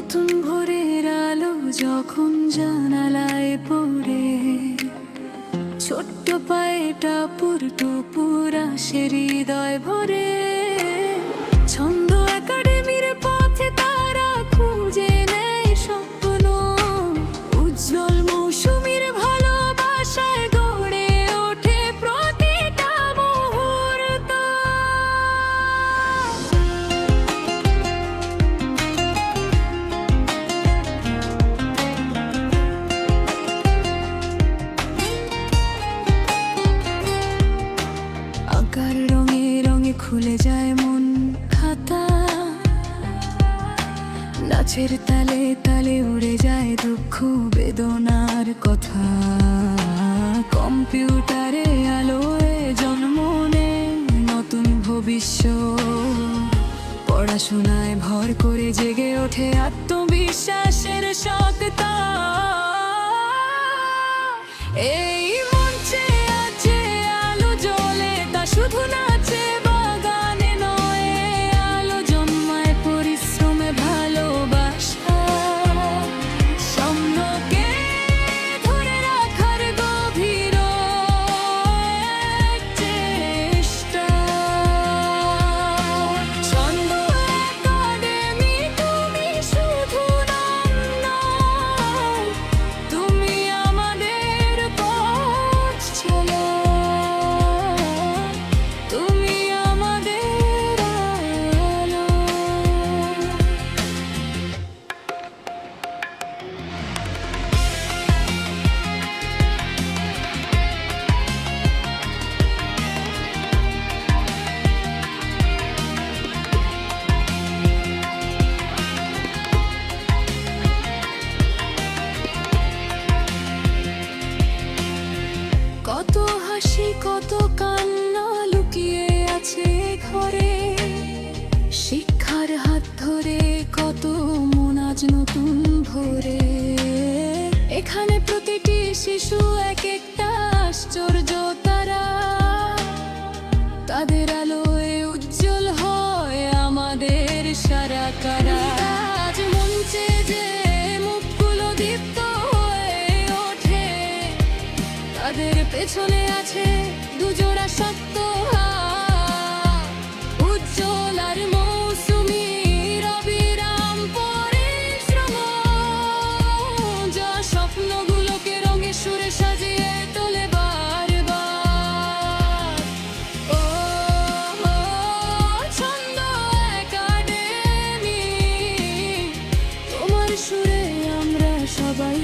নতুন ভোরের আলো যখন জানালায় পড়ে, ছোট্ট পায়ে টাপুর টুপুর আসে হৃদয় ভরে। ছন্দ একাডেমির পথে তারা খুঁজে নেয় স্বপ্ন, উজ্জ্বল মৌসুমীর ভালোবাসায় গড়ে ওঠে প্রতিটা মুহূর্ত। আঁকার রঙে রঙে খুলে যায় মন খাতা, নাচের তালে তালে উড়ে যায় দুঃখ বেদনার কথা। কম্পিউটারে আলোয় জন্ম নেয় নতুন ভবিষ্যৎ, পড়াশোনায় ভর করে জেগে ওঠে আত্মবিশ্বাসের সত্তা। এই মঞ্চে আছে আলো জ্বলে, তা শুধু নাচে বা গানে নয়, আলো জন্মায় পরিশ্রমে ভালোবাসা, স্বপ্নকে ধরে রাখার গভীর এক চেষ্টা। ছন্দ একাডেমি, তুমি শুধু নাম নও, তুমি আমাদের পথ চলা, তুমি আমাদের আলো। কত হাসি কত কান্না লুকিয়ে আছে ঘরে, শিক্ষার হাত ধরে কত মন আজ নতুন ভোরে। এখানে প্রতিটি শিশু এক একটা আশ্চর্য তারা, তাদের আলোয় উজ্জ্বল হয় আমাদের সারা কারা। আজ মঞ্চে যে মুখগুলো দীপ্ত হয়ে ওঠে, তাদের পেছনে আছে দুজোড়া শক্ত হাত, উজ্জ্বল আর মৌসুমী অবিরাম পরিশ্রম, যা স্বপ্নগুলোকে রঙে সুরে সাজিয়ে তোলে বারবার। ও ছন্দ একাডেমি, তোমার সুরে আমরা সবাই